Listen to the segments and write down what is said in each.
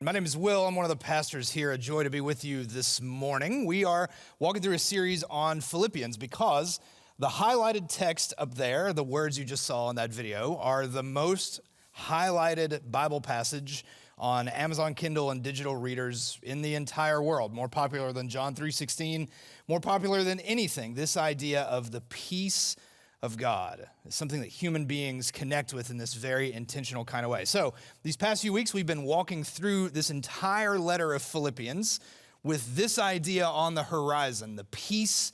My name is Will. I'm one of the pastors here. A joy to be with you this morning. We are walking through a series on Philippians because the highlighted text up there, the words you just saw in that video, are the most highlighted Bible passage on Amazon Kindle and digital readers in the entire world. More popular than John 3:16, more popular than anything. This idea of the peace of God is something that human beings connect with in this very intentional kind of way. So these past few weeks, we've been walking through this entire letter of Philippians with this idea on the horizon, the peace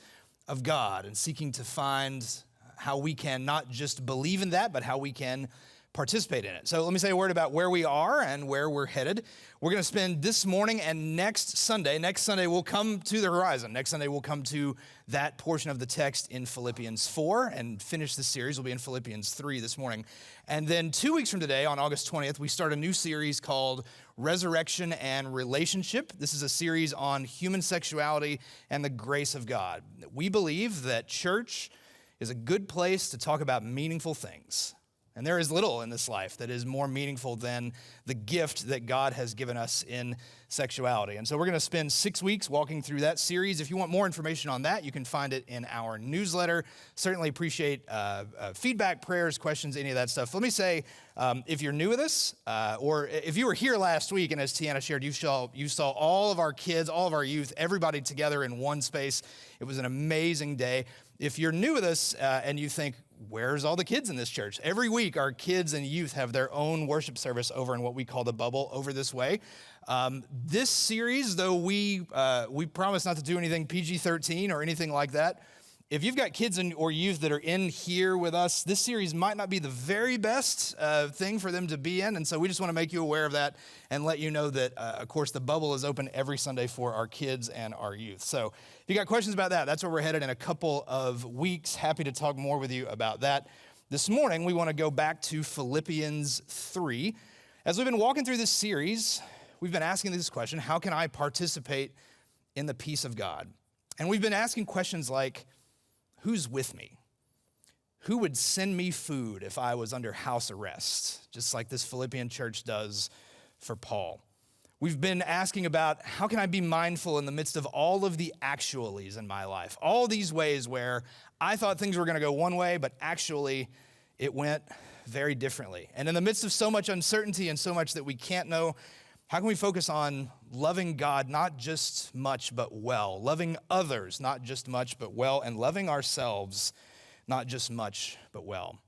of God, and seeking to find how we can not just believe in that, but how we can participate in it. So let me say a word about where we are and where we're headed. We're going to spend this morning and next Sunday we'll come to the horizon. Next Sunday we'll come to that portion of the text in Philippians 4 and finish the series. We'll be in Philippians 3 this morning. And then 2 weeks from today, on August 20th, we start a new series called Resurrection and Relationship. This is a series on human sexuality and the grace of God. We believe that church is a good place to talk about meaningful things. And there is little in this life that is more meaningful than the gift that God has given us in sexuality. And so we're going to spend 6 weeks walking through that series. If you want more information on that, you can find it in our newsletter. Certainly appreciate feedback, prayers, questions, any of that stuff. Let me say, if you're new with us, or if you were here last week, and as Tiana shared, you saw all of our kids, all of our youth, everybody together in one space. It was an amazing day. If you're new with us and you think, where's all the kids in this church? Every week, our kids and youth have their own worship service over in what we call the bubble over this way. This series, though we promise not to do anything PG-13 or anything like that, if you've got kids or youth that are in here with us, this series might not be the very best thing for them to be in. And so we just want to make you aware of that and let you know that, of course, the bubble is open every Sunday for our kids and our youth. So if you got questions about that, that's where we're headed in a couple of weeks. Happy to talk more with you about that. This morning, we want to go back to Philippians 3. As we've been walking through this series, we've been asking this question: how can I participate in the peace of God? And we've been asking questions like, who's with me? Who would send me food if I was under house arrest? Just like this Philippian church does for Paul. We've been asking about how can I be mindful in the midst of all of the actualities in my life? All these ways where I thought things were going to go one way, but actually it went very differently. And in the midst of so much uncertainty and so much that we can't know, how can we focus on loving God, not just much, but well, loving others, not just much, but well, and loving ourselves, not just much, but well?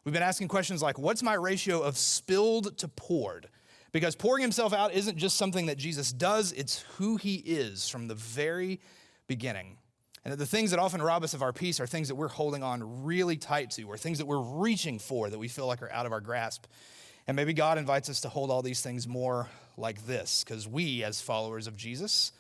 We've been asking questions like, what's my ratio of spilled to poured? Because pouring himself out isn't just something that Jesus does, it's who he is from the very beginning. And that the things that often rob us of our peace are things that we're holding on really tight to, or things that we're reaching for that we feel like are out of our grasp. And maybe God invites us to hold all these things more like this, because we, as followers of Jesus,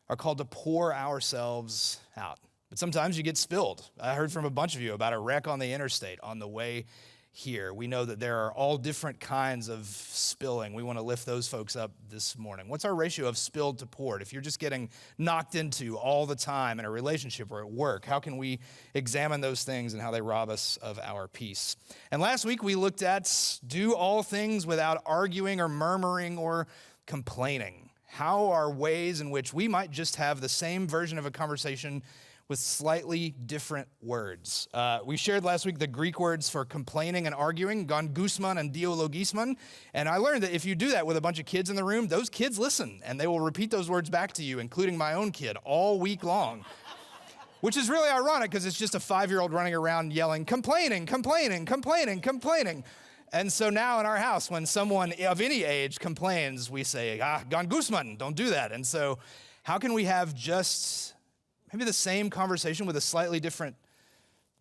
are called to pour ourselves out. But sometimes you get spilled. I heard from a bunch of you about a wreck on the interstate on the way here. We know that there are all different kinds of spilling. We want to lift those folks up this morning. What's our ratio of spilled to poured? If you're just getting knocked into all the time in a relationship or at work, how can we examine those things and how they rob us of our peace? And last week we looked at do all things without arguing or murmuring or complaining. How are ways in which we might just have the same version of a conversation with slightly different words. We shared last week the Greek words for complaining and arguing, gongousmon and dialogismon. And I learned that if you do that with a bunch of kids in the room, those kids listen, and they will repeat those words back to you, including my own kid, all week long. Which is really ironic, because it's just a 5-year-old running around yelling, complaining, complaining, complaining, complaining. And so now in our house, when someone of any age complains, we say, gongousmon, don't do that. And so how can we have just maybe the same conversation with a slightly different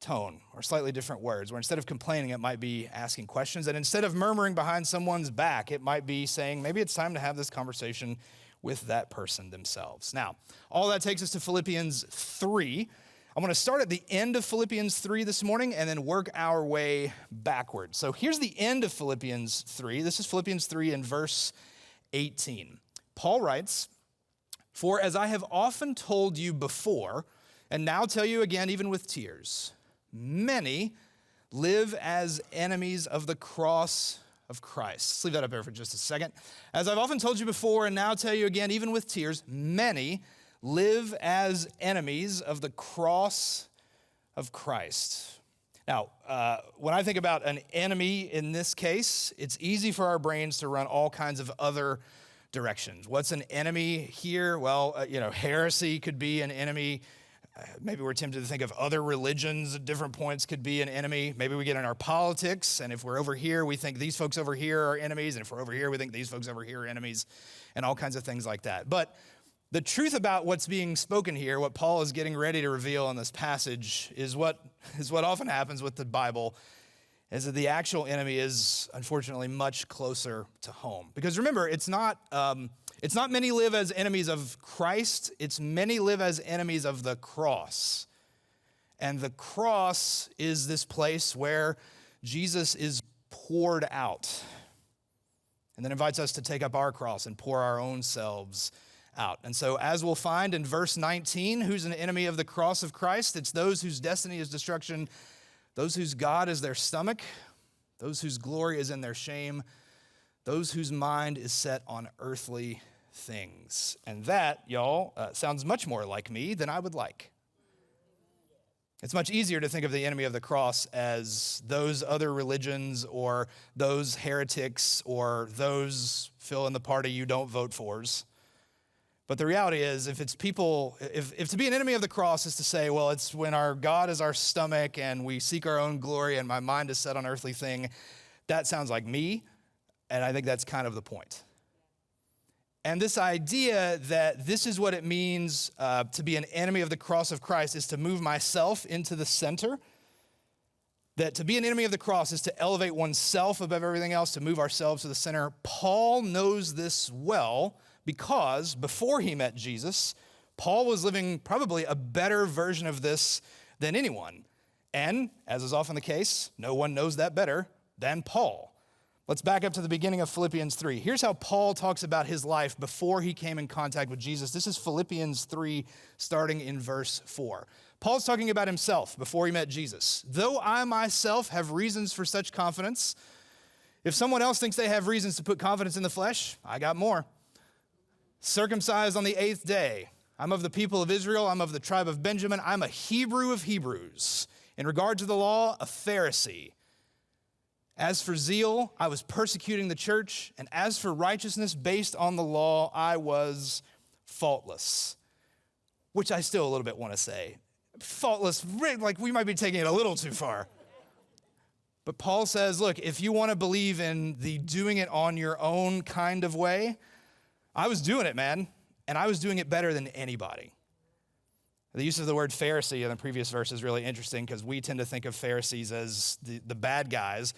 tone or slightly different words, where instead of complaining, it might be asking questions. And instead of murmuring behind someone's back, it might be saying, maybe it's time to have this conversation with that person themselves. Now, all that takes us to Philippians 3. I'm going to start at the end of Philippians 3 this morning and then work our way backwards. So here's the end of Philippians 3. This is Philippians 3 in verse 18. Paul writes, "For as I have often told you before, and now tell you again even with tears, many live as enemies of the cross of Christ. Let's leave that up there for just a second. As I've often told you before, and now tell you again, even with tears, many live as enemies of the cross of Christ. Now, when I think about an enemy in this case, it's easy for our brains to run all kinds of other directions. What's an enemy here? Well, heresy could be an enemy. Maybe we're tempted to think of other religions at different points could be an enemy. Maybe we get in our politics, and if we're over here, we think these folks over here are enemies, and if we're over here, we think these folks over here are enemies, and all kinds of things like that. But the truth about what's being spoken here, what Paul is getting ready to reveal in this passage, is what often happens with the Bible, is that the actual enemy is, unfortunately, much closer to home. Because remember, it's not many live as enemies of Christ, it's many live as enemies of the cross. And the cross is this place where Jesus is poured out and then invites us to take up our cross and pour our own selves out. And so as we'll find in verse 19, who's an enemy of the cross of Christ? It's those whose destiny is destruction, those whose God is their stomach, those whose glory is in their shame, those whose mind is set on earthly things. And that, y'all, sounds much more like me than I would like. It's much easier to think of the enemy of the cross as those other religions or those heretics or those fill in the party you don't vote for's. But the reality is, if to be an enemy of the cross is to say, well, it's when our God is our stomach and we seek our own glory and my mind is set on earthly thing, that sounds like me, and I think that's kind of the point. And this idea that this is what it means to be an enemy of the cross of Christ is to move myself into the center, that to be an enemy of the cross is to elevate oneself above everything else, to move ourselves to the center. Paul knows this well, because before he met Jesus, Paul was living probably a better version of this than anyone. And, as is often the case, no one knows that better than Paul. Let's back up to the beginning of Philippians 3. Here's how Paul talks about his life before he came in contact with Jesus. This is Philippians 3, starting in verse 4. Paul's talking about himself before he met Jesus. Though I myself have reasons for such confidence, if someone else thinks they have reasons to put confidence in the flesh, I got more. Circumcised on the 8th day. I'm of the people of Israel. I'm of the tribe of Benjamin. I'm a Hebrew of Hebrews. In regard to the law, a Pharisee. As for zeal, I was persecuting the church. And as for righteousness based on the law, I was faultless. Which I still a little bit want to say. Faultless, like we might be taking it a little too far. But Paul says, look, if you want to believe in the doing it on your own kind of way, I was doing it, man, and I was doing it better than anybody. The use of the word Pharisee in the previous verse is really interesting because we tend to think of Pharisees as the bad guys,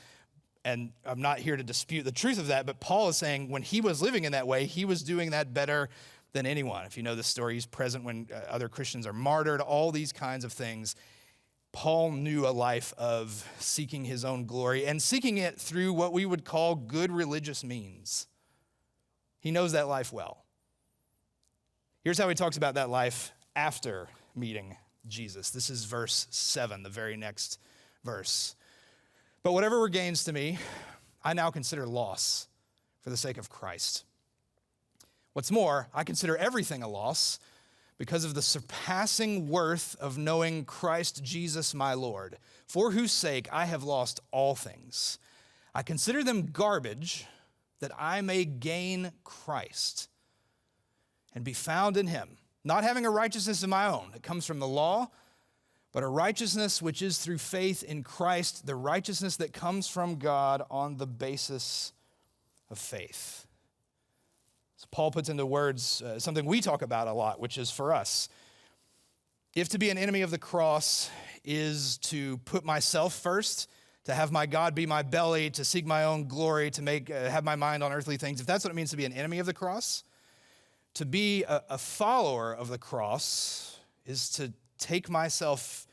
and I'm not here to dispute the truth of that, but Paul is saying when he was living in that way, he was doing that better than anyone. If you know this story, he's present when other Christians are martyred, all these kinds of things. Paul knew a life of seeking his own glory and seeking it through what we would call good religious means. He knows that life well. Here's how he talks about that life after meeting Jesus. This is verse 7, the very next verse. But whatever were gains to me, I now consider loss for the sake of Christ. What's more, I consider everything a loss because of the surpassing worth of knowing Christ Jesus my Lord, for whose sake I have lost all things. I consider them garbage that I may gain Christ and be found in him, not having a righteousness of my own that comes from the law, but a righteousness which is through faith in Christ, the righteousness that comes from God on the basis of faith. So Paul puts into words something we talk about a lot, which is for us. If to be an enemy of the cross is to put myself first, to have my God be my belly, to seek my own glory, to have my mind on earthly things, if that's what it means to be an enemy of the cross, to be a follower of the cross is to take myself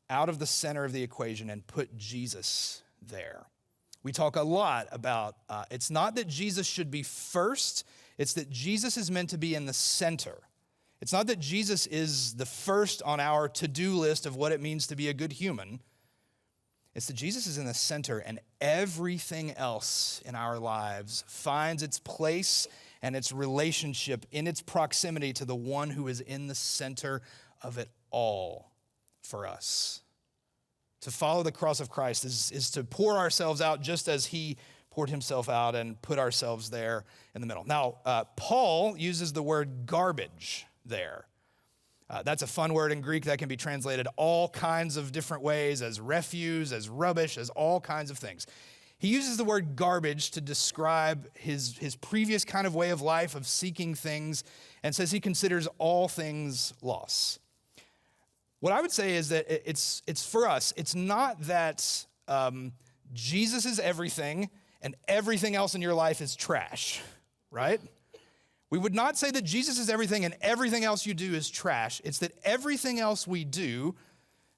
out of the center of the equation and put Jesus there. We talk a lot about, it's not that Jesus should be first, it's that Jesus is meant to be in the center. It's not that Jesus is the first on our to-do list of what it means to be a good human. It's that Jesus is in the center and everything else in our lives finds its place and its relationship in its proximity to the one who is in the center of it all for us. To follow the cross of Christ is to pour ourselves out just as he poured himself out and put ourselves there in the middle. Now, Paul uses the word garbage there. That's a fun word in Greek that can be translated all kinds of different ways, as refuse, as rubbish, as all kinds of things. He uses the word garbage to describe his previous kind of way of life of seeking things, and says he considers all things loss. What I would say is that it's for us, it's not that Jesus is everything and everything else in your life is trash, right? We would not say that Jesus is everything and everything else you do is trash. It's that everything else we do,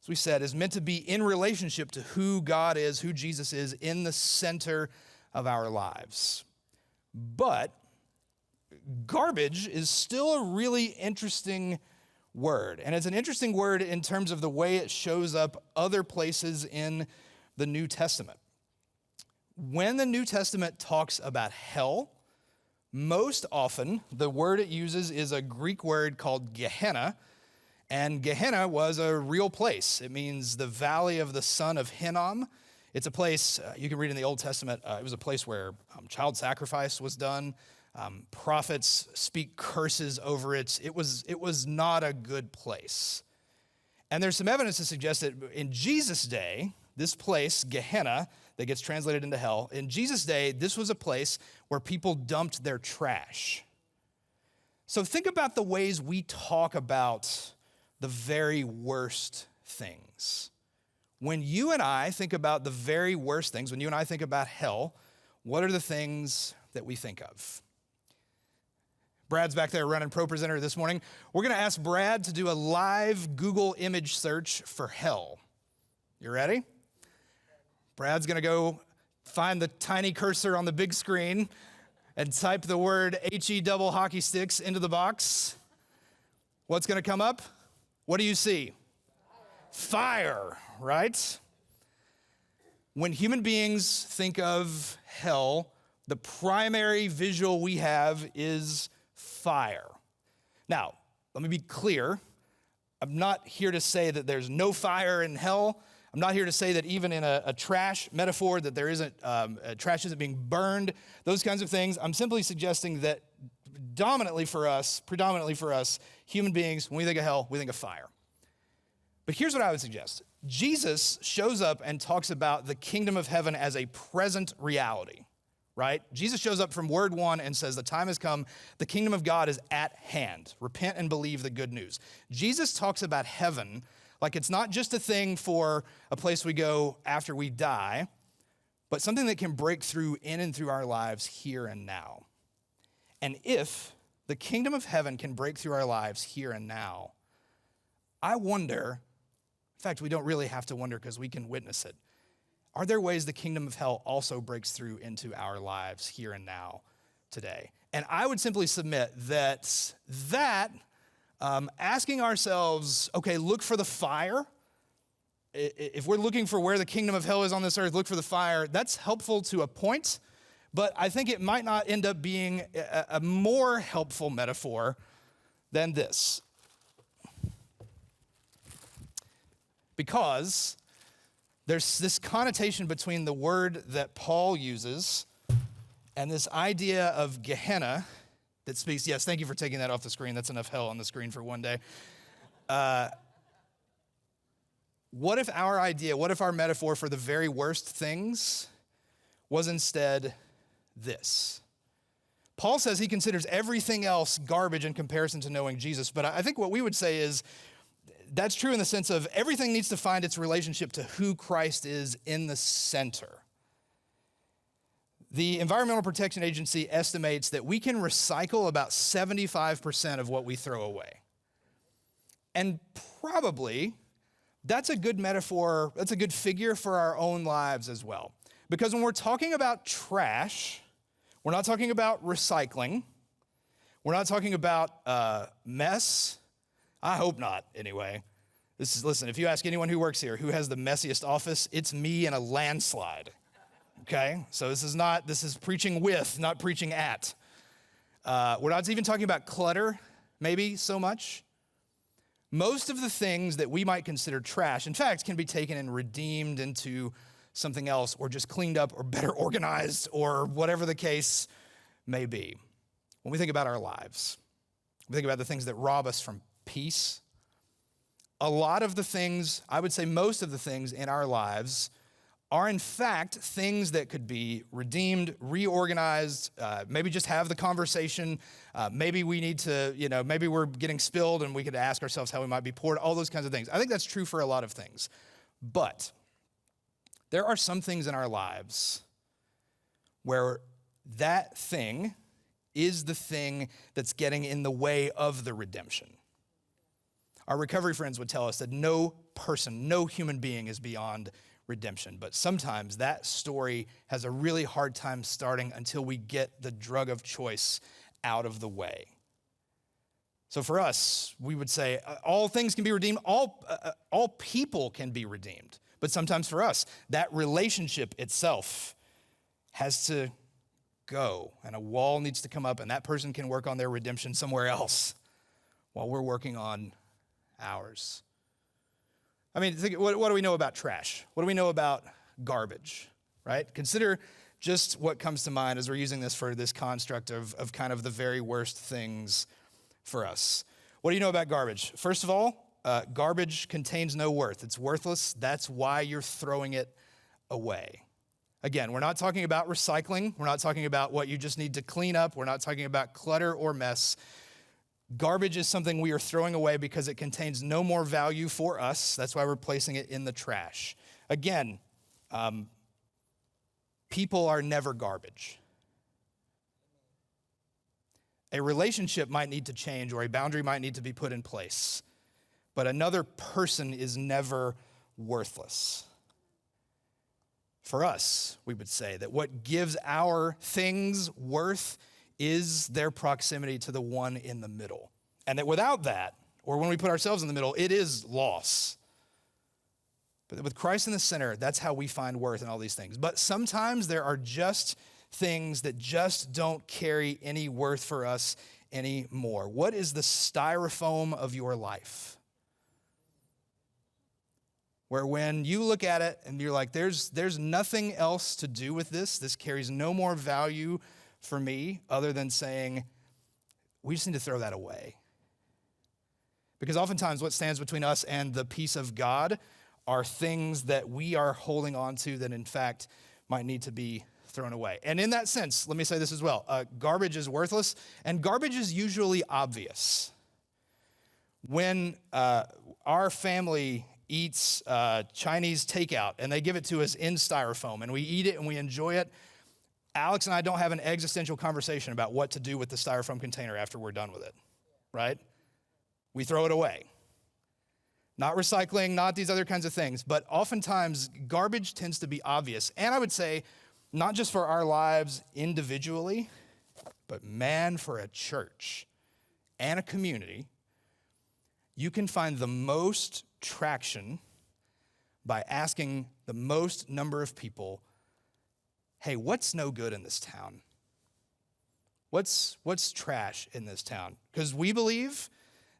as we said, is meant to be in relationship to who God is, who Jesus is, in the center of our lives. But garbage is still a really interesting word. And it's an interesting word in terms of the way it shows up other places in the New Testament. When the New Testament talks about hell, most often, the word it uses is a Greek word called Gehenna, and Gehenna was a real place. It means the valley of the son of Hinnom. It's a place, you can read in the Old Testament, it was a place where child sacrifice was done. Prophets speak curses over it. It was not a good place. And there's some evidence to suggest that in Jesus' day, this place, Gehenna, that gets translated into hell, in Jesus' day, this was a place where people dumped their trash. So think about the ways we talk about the very worst things. When you and I think about the very worst things, when you and I think about hell, what are the things that we think of? Brad's back there running ProPresenter this morning. We're going to ask Brad to do a live Google image search for hell. You ready? Brad's going to go find the tiny cursor on the big screen and type the word HE double hockey sticks into the box. What's going to come up? What do you see? Fire, right? When human beings think of hell, the primary visual we have is fire. Now, let me be clear. I'm not here to say that there's no fire in hell. I'm not here to say that even in a trash metaphor that there isn't, trash isn't being burned, those kinds of things. I'm simply suggesting that predominantly for us, human beings, when we think of hell, we think of fire. But here's what I would suggest. Jesus shows up and talks about the kingdom of heaven as a present reality, right? Jesus shows up from word one and says, the time has come, the kingdom of God is at hand. Repent and believe the good news. Jesus talks about heaven like it's not just a thing for a place we go after we die, but something that can break through in and through our lives here and now. And if the kingdom of heaven can break through our lives here and now, I wonder, in fact, we don't really have to wonder because we can witness it. Are there ways the kingdom of hell also breaks through into our lives here and now today? And I would simply submit that asking ourselves, okay, look for the fire. If we're looking for where the kingdom of hell is on this earth, look for the fire. That's helpful to a point, but I think it might not end up being a more helpful metaphor than this. Because there's this connotation between the word that Paul uses and this idea of Gehenna that speaks, yes, thank you for taking that off the screen. That's enough hell on the screen for one day. What if our metaphor for the very worst things was instead this? Paul says he considers everything else garbage in comparison to knowing Jesus, but I think what we would say is that's true in the sense of everything needs to find its relationship to who Christ is in the center. The Environmental Protection Agency estimates that we can recycle about 75% of what we throw away. And probably that's a good metaphor, that's a good figure for our own lives as well. Because when we're talking about trash, we're not talking about recycling. We're not talking about mess. I hope not, anyway. Listen, if you ask anyone who works here who has the messiest office, it's me in a landslide. Okay? So this is preaching with, not preaching at. We're not even talking about clutter, maybe so much. Most of the things that we might consider trash, in fact, can be taken and redeemed into something else, or just cleaned up, or better organized, or whatever the case may be. When we think about our lives, we think about the things that rob us from peace. A lot of the things, I would say most of the things in our lives are in fact things that could be redeemed, reorganized, maybe just have the conversation. Maybe we need to, maybe we're getting spilled and we could ask ourselves how we might be poured, all those kinds of things. I think that's true for a lot of things. But there are some things in our lives where that thing is the thing that's getting in the way of the redemption. Our recovery friends would tell us that no person, no human being is beyond redemption. But sometimes that story has a really hard time starting until we get the drug of choice out of the way. So for us, we would say all things can be redeemed, all people can be redeemed. But sometimes for us, that relationship itself has to go, and a wall needs to come up, and that person can work on their redemption somewhere else while we're working on ours. I mean, what do we know about trash? What do we know about garbage, right? Consider just what comes to mind as we're using this for this construct of kind of the very worst things for us. What do you know about garbage? First of all, garbage contains no worth. It's worthless. That's why you're throwing it away. Again, we're not talking about recycling. We're not talking about what you just need to clean up. We're not talking about clutter or mess. Garbage is something we are throwing away because it contains no more value for us. That's why we're placing it in the trash. Again, people are never garbage. A relationship might need to change, or a boundary might need to be put in place, but another person is never worthless. For us, we would say that what gives our things worth is their proximity to the one in the middle. And that without that, or when we put ourselves in the middle, it is loss. But with Christ in the center, that's how we find worth in all these things. But sometimes there are just things that just don't carry any worth for us anymore. What is the styrofoam of your life? Where when you look at it and you're like, there's nothing else to do with this. This carries no more value for me other than saying, we just need to throw that away. Because oftentimes what stands between us and the peace of God are things that we are holding on to that in fact might need to be thrown away. And in that sense, let me say this as well. Garbage is worthless, and garbage is usually obvious. When our family eats Chinese takeout and they give it to us in styrofoam and we eat it and we enjoy it, Alex and I don't have an existential conversation about what to do with the styrofoam container after we're done with it, right? We throw it away. Not recycling, not these other kinds of things, but oftentimes garbage tends to be obvious. And I would say, not just for our lives individually, but man, for a church and a community, you can find the most traction by asking the most number of people, hey, what's no good in this town? What's trash in this town? Because we believe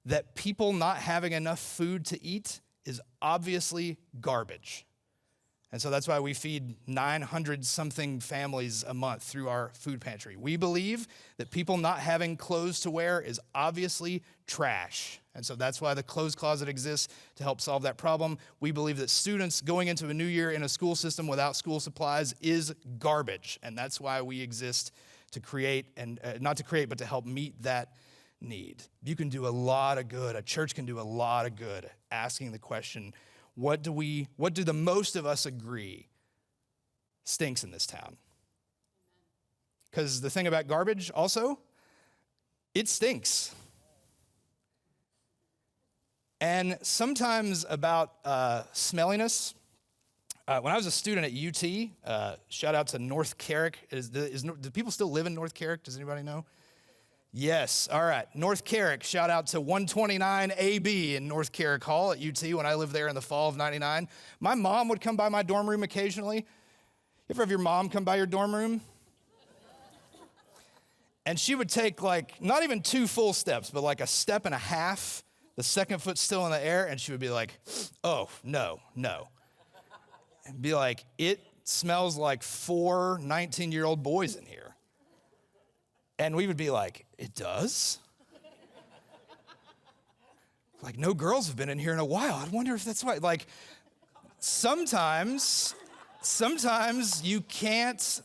that people not having enough food to eat is obviously garbage. And so that's why we feed 900-something families a month through our food pantry. We believe that people not having clothes to wear is obviously trash. And so that's why the clothes closet exists to help solve that problem. We believe that students going into a new year in a school system without school supplies is garbage. And that's why we exist to create, and not to create, but to help meet that need. You can do a lot of good. A church can do a lot of good asking the question, what do the most of us agree stinks in this town? Because the thing about garbage also, it stinks. And sometimes about smelliness, when I was a student at UT, shout out to North Carrick. Do people still live in North Carrick? Does anybody know? Yes. All right. North Carrick. Shout out to 129 AB in North Carrick Hall at UT when I lived there in the fall of 99. My mom would come by my dorm room occasionally. You ever have your mom come by your dorm room? And she would take like, not even 2 full steps, but like a step and a half, the second foot still in the air, and she would be like, oh, no. And be like, it smells like 4 19-year-old boys in here. And we would be like, it does? Like, no girls have been in here in a while. I wonder if that's why. Like, sometimes you can't.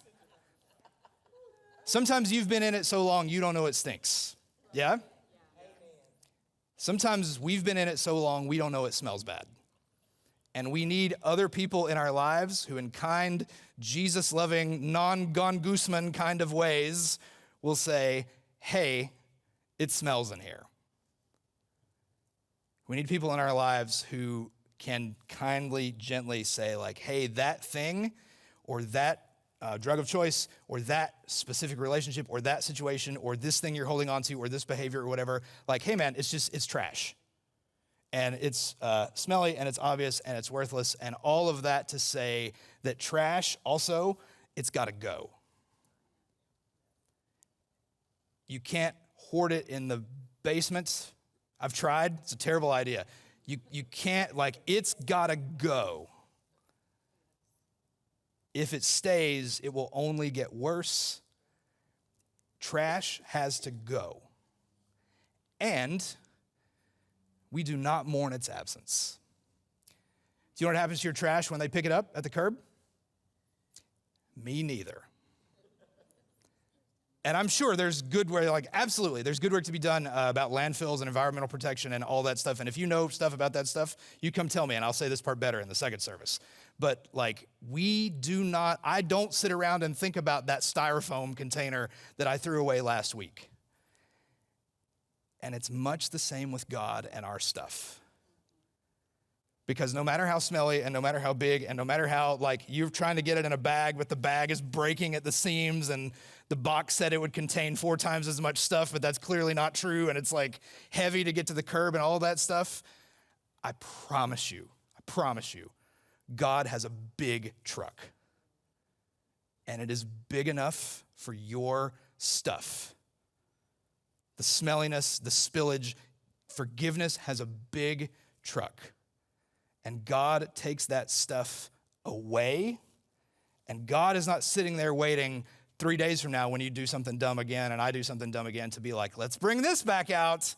Sometimes you've been in it so long you don't know it stinks. Yeah? Sometimes we've been in it so long we don't know it smells bad. And we need other people in our lives who, in kind, Jesus-loving, non-Gon Guzman kind of ways, will say, hey, it smells in here. We need people in our lives who can kindly, gently say, like, hey, that thing or that drug of choice or that specific relationship or that situation or this thing you're holding on to or this behavior or whatever, like, hey, man, it's trash. And it's smelly and it's obvious and it's worthless and all of that to say that trash also, it's got to go. You can't hoard it in the basement. I've tried. It's a terrible idea. You can't, like, it's got to go. If it stays, it will only get worse. Trash has to go. And we do not mourn its absence. Do you know what happens to your trash when they pick it up at the curb? Me neither. And I'm sure there's good work, like absolutely, there's good work to be done about landfills and environmental protection and all that stuff. And if you know stuff about that stuff, you come tell me and I'll say this part better in the second service. But like I don't sit around and think about that styrofoam container that I threw away last week. And it's much the same with God and our stuff. Because no matter how smelly and no matter how big and no matter how like you're trying to get it in a bag, but the bag is breaking at the seams and the box said it would contain 4 times as much stuff, but that's clearly not true. And it's like heavy to get to the curb and all that stuff. I promise you, God has a big truck. And it is big enough for your stuff. The smelliness, the spillage, forgiveness has a big truck. And God takes that stuff away. And God is not sitting there waiting 3 days from now when you do something dumb again and I do something dumb again to be like, let's bring this back out.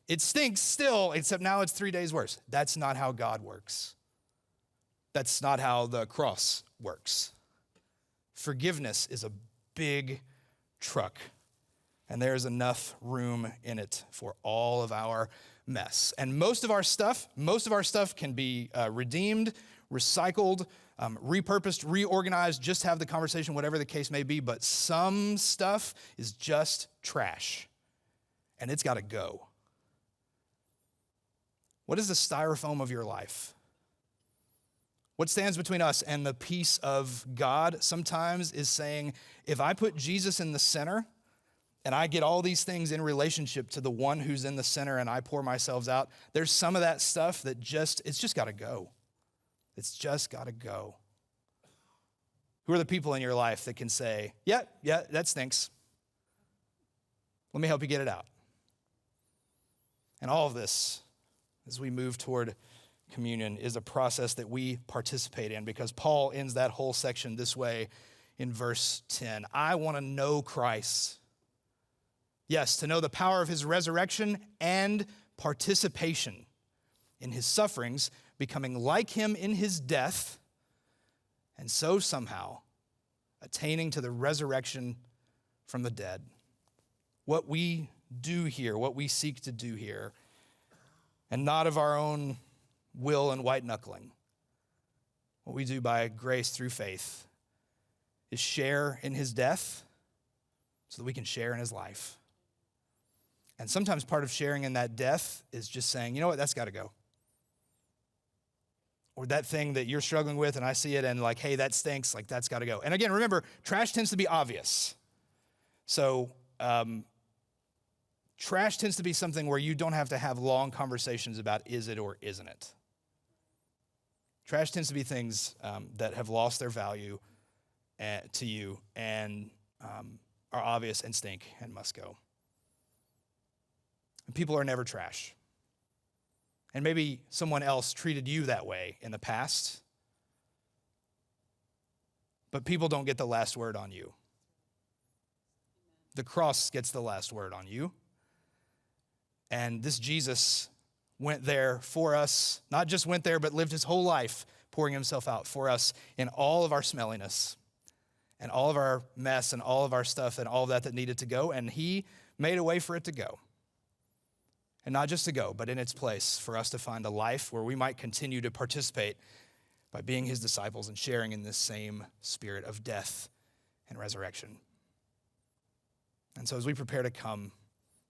It stinks still, except now it's 3 days worse. That's not how God works. That's not how the cross works. Forgiveness is a big truck. And there's enough room in it for all of our mess. And most of our stuff can be redeemed, recycled, repurposed, reorganized, just have the conversation, whatever the case may be. But some stuff is just trash, and it's got to go. What is the styrofoam of your life? What stands between us and the peace of God sometimes is saying, if I put Jesus in the center, and I get all these things in relationship to the one who's in the center and I pour myself out, there's some of that stuff that it's just got to go. It's just got to go. Who are the people in your life that can say, yeah, that stinks. Let me help you get it out. And all of this, as we move toward communion, is a process that we participate in because Paul ends that whole section this way in verse 10. I want to know Christ. Yes, to know the power of his resurrection and participation in his sufferings, becoming like him in his death, and so somehow attaining to the resurrection from the dead. What we do here, what we seek to do here, and not of our own will and white knuckling, what we do by grace through faith, is share in his death so that we can share in his life. And sometimes part of sharing in that death is just saying, you know what, that's got to go. Or that thing that you're struggling with and I see it and like, hey, that stinks, like that's got to go. And again, remember, trash tends to be obvious. So trash tends to be something where you don't have to have long conversations about is it or isn't it. Trash tends to be things that have lost their value to you and are obvious and stink and must go. And people are never trash. And maybe someone else treated you that way in the past, but people don't get the last word on you. The cross gets the last word on you. And this Jesus went there for us, not just went there, but lived his whole life pouring himself out for us in all of our smelliness and all of our mess and all of our stuff and all of that needed to go. And he made a way for it to go. And not just to go, but in its place for us to find a life where we might continue to participate by being his disciples and sharing in this same spirit of death and resurrection. And so as we prepare to come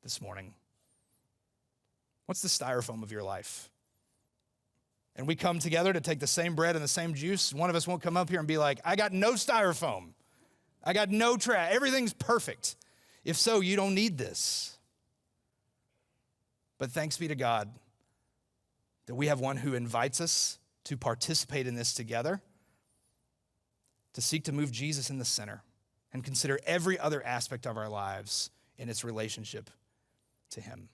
this morning, what's the styrofoam of your life? And we come together to take the same bread and the same juice. One of us won't come up here and be like, I got no styrofoam. I got no trash. Everything's perfect. If so, you don't need this. But thanks be to God that we have one who invites us to participate in this together, to seek to move Jesus in the center and consider every other aspect of our lives in its relationship to him.